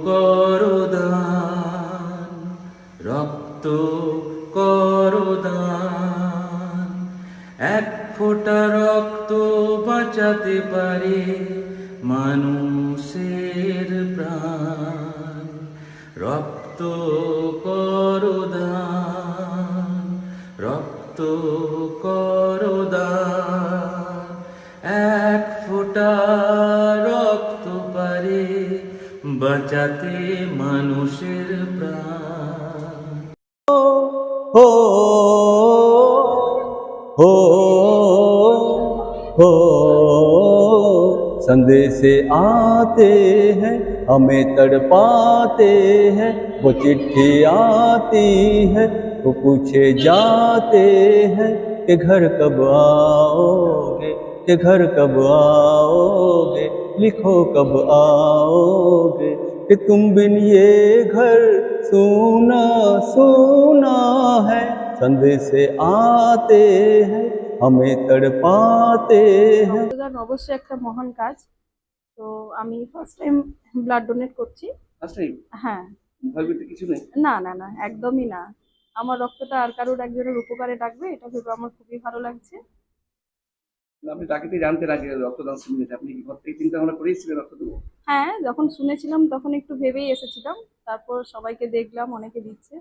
করো দান, রক্ত করো দান। এক ফোঁটা রক্ত বাঁচাতে পারে মানুষের প্রাণ। রক্ত করো দান, রক্ত করো দান। এক ফোঁটা রক্ত পারে বাঁচাতে মানুষের প্রাণ। हो हो हो संदेश आते हैं हमें तड़पाते हैं, वो चिट्ठी आती है वो पूछे जाते हैं कि घर कब आओगे, कि घर कब आओगे, लिखो कब आओगे, कि तुम बिन ये घर सूना सूना है। संदेश आते हैं हमें तड़पाते हैं। রক্তদান অবশ্যই একটা মহান কাজ। তো আমি ফার্স্ট টাইম ব্লাড ডোনেট করছি। হ্যাঁ। ভয়ভীতি কিছু নেই? না না না, একদমই না। আমার রক্তটা আর কারোর একজনের উপকারে লাগবে, এটা ভেবে আমার খুবই ভালো লাগছে। আপনি তাকে জানতেন আগে রক্তদান শিবিরে, আপনি কি ঘর থেকে চিন্তা ভাবনা করেছিলেন রক্ত দেবো? হ্যাঁ, যখন শুনেছিলাম তখন একটু ভেবেই এসেছিলাম। তারপর সবাইকে দেখলাম অনেকে দিচ্ছে,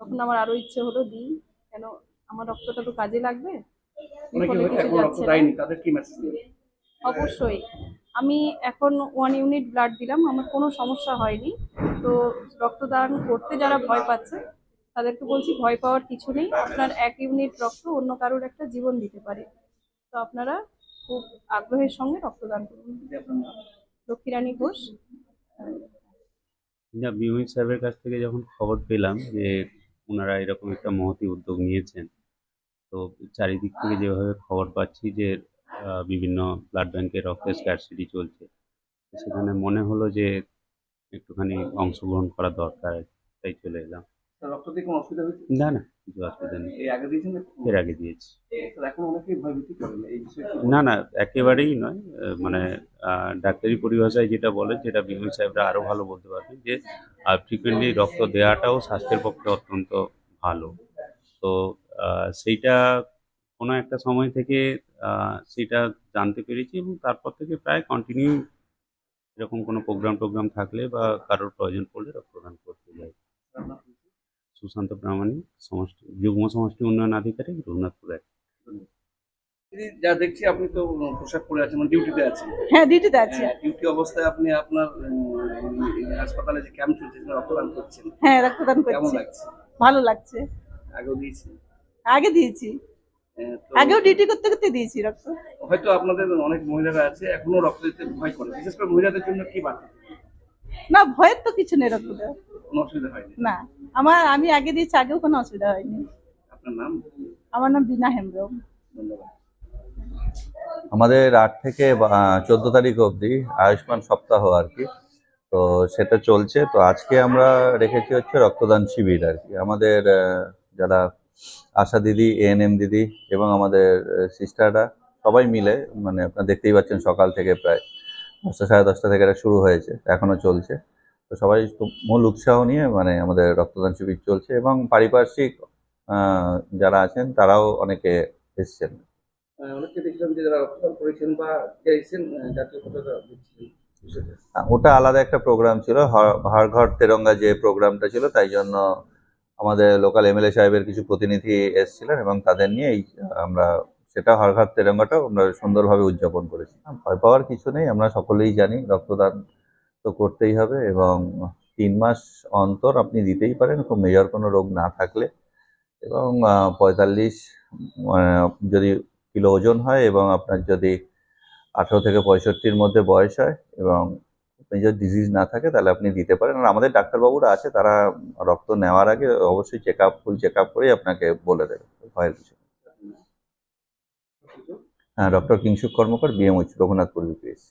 তখন আমার আরো ইচ্ছে হলো দিই, কেন আমার রক্তটা তো কাজে লাগবে। অনেকে বিফলে কিছু এখন রক্ত যাচ্ছে না। দেয়নি, তাদের কি মেসেজ দেবেন? অবশ্যই। আমি এখন 1 ইউনিট ব্লাড দিলাম, আমার কোনো সমস্যা হয়নি। তো রক্তদান করতে যারা ভয় পাচ্ছে তাদেরকে বলছি ভয় পাওয়ার কিছু নেই। আপনার 1 ইউনিট রক্ত অন্য কারোর একটা জীবন দিতে পারে। তো আপনারা খুব আগ্রহের সঙ্গে রক্তদান করুন। লক্ষ্মীরানী ঘোষ। না, বিউমিন সাহেবের কাছ থেকে যখন খবর পেলাম যে ওনারা এরকম একটা মহতী উদ্যোগ নিয়েছেন, তো চারিদিক থেকে যেভাবে খবর পাচ্ছি যে বিভিন্ন ব্লাড ব্যাংকে রক্তের স্ক্যারসিটি চলছে, তো সেখানে মনে হলো যে একটুখানি অংশগ্রহণ করা দরকার, তাই চলে এলাম। রক্ত দিয়ে কোনো অসুবিধা হয়েছে? না না, কিছু অসুবিধা নেই। এই আগে দিয়েছেন? এর আগে দিয়েছি। এখন অনেকেই ভয়ভীতি করেন এই বিষয়ে। না না, একেবারেই নয়। মানে ডাক্তারি পরিভাষায় যেটা বলে, যেটা বিউমিন সাহেবরা আরও ভালো বলতে পারবেন, যে ফ্রিকুয়েন্টলি রক্ত দেওয়াটাও স্বাস্থ্যের পক্ষে অত্যন্ত ভালো। তো সেইটা কোনো একটা সময় থেকে সেইটা জানতে পেরেছি, এবং তারপর থেকে প্রায় কন্টিনিউ এরকম কোনো প্রোগ্রাম থাকলে বা কারোর প্রয়োজন পড়লে রক্তদান করতে যাই। সুশান্ত প্রামাণিক, সমষ্টি যুগ্ম সমষ্টি উন্নয়ন আধিকারিক, রঘুনাথপুর এক। যা দেখছি আপনি তো পোশাক পরে আছেন, মানে ডিউটিতে আছেন। হ্যাঁ, ডিউটিতে আছি। ডিউটি অবস্থায় আপনি আপনার হাসপাতালে যে ক্যাম্প চলছে সেখানে রক্তদান করছেন, হ্যাঁ, রক্তদান কেমন করছি। লাগছে? ভালো লাগছে। আগেও দিয়েছেন? আগে দিয়েছি, তো আগেও ডিউটি করতে করতে দিয়েছি রক্ত। হয়তো আপনাদের অনেক মহিলারা আছে এখনো রক্ত দিতে ভয় করে, বিশেষ করে মহিলাদের জন্য কি বার্তা? না, ভয়ের তো কিছু নেই রক্ত দেওয়ার। কোনো অসুবিধা হয়নি? না, আমি আগে দিয়েছি, আগেও কোনো অসুবিধা হয়নি। আপনার নাম? আমার নাম বিনা হেমব্রম। ধন্যবাদ। আমাদের 8 থেকে 14 তারিখ অবধি আয়ুষ্মান সপ্তাহ আর কি, তো সেটা চলছে। তো আজকে আমরা রেখেছি হচ্ছে রক্তদান শিবির আর কি। আমাদের যারা আশা দিদি, এএনএম দিদি এবং আমাদের সিস্টাররা সবাই মিলে, মানে আপনারা দেখতেই পাচ্ছেন সকাল থেকে প্রায় 10টা সাড়ে 10টা থেকে এটা শুরু হয়েছে, এখনো চলছে। তো সবাই মূল উৎসাহ নিয়ে মানে আমাদের রক্তদান শিবির চলছে, এবং পারিপার্শ্বিক যারা আছেন তারাও অনেকে এসছেন। অনেককে দেখলাম যে যারা রক্তদান করেছেন বা চাইছেন জাতীয় পতাকা দিচ্ছেন। ওটা আলাদা একটা প্রোগ্রাম ছিল, হর ঘর তেরঙ্গা যে প্রোগ্রামটা ছিল, তাই জন্য আমাদের লোকাল এমএলএ সাহেবের কিছু প্রতিনিধি এসেছিলেন এবং তাদের নিয়ে আমরা সেটা হর ঘর তেরঙ্গাটাও আমরা সুন্দরভাবে উদযাপন করেছি। ভয় পাওয়ার কিছু নেই, আমরা সকলেই জানি রক্তদান তো করতেই হবে, এবং 3 মাস অন্তর আপনি দিতেই পারেন, খুব মেজর কোনো রোগ না থাকলে, এবং 45 যদি কিলো ওজন হয় এবং আপনার যদি 18 থেকে 65-র মধ্যে বয়স হয় এবং মেজর ডিজিজ না থাকে, তাহলে আপনি দিতে পারেন। আর আমাদের ডাক্তারবাবুরা আছে, তারা রক্ত নেওয়ার আগে অবশ্যই ফুল চেক আপ করেই আপনাকে বলে দেবে, ভয়ের কিছু। হ্যাঁ, ডক্টর কিংশুক কর্মকার, বিএমএইচ, রঘুনাথপুর বিপিএস।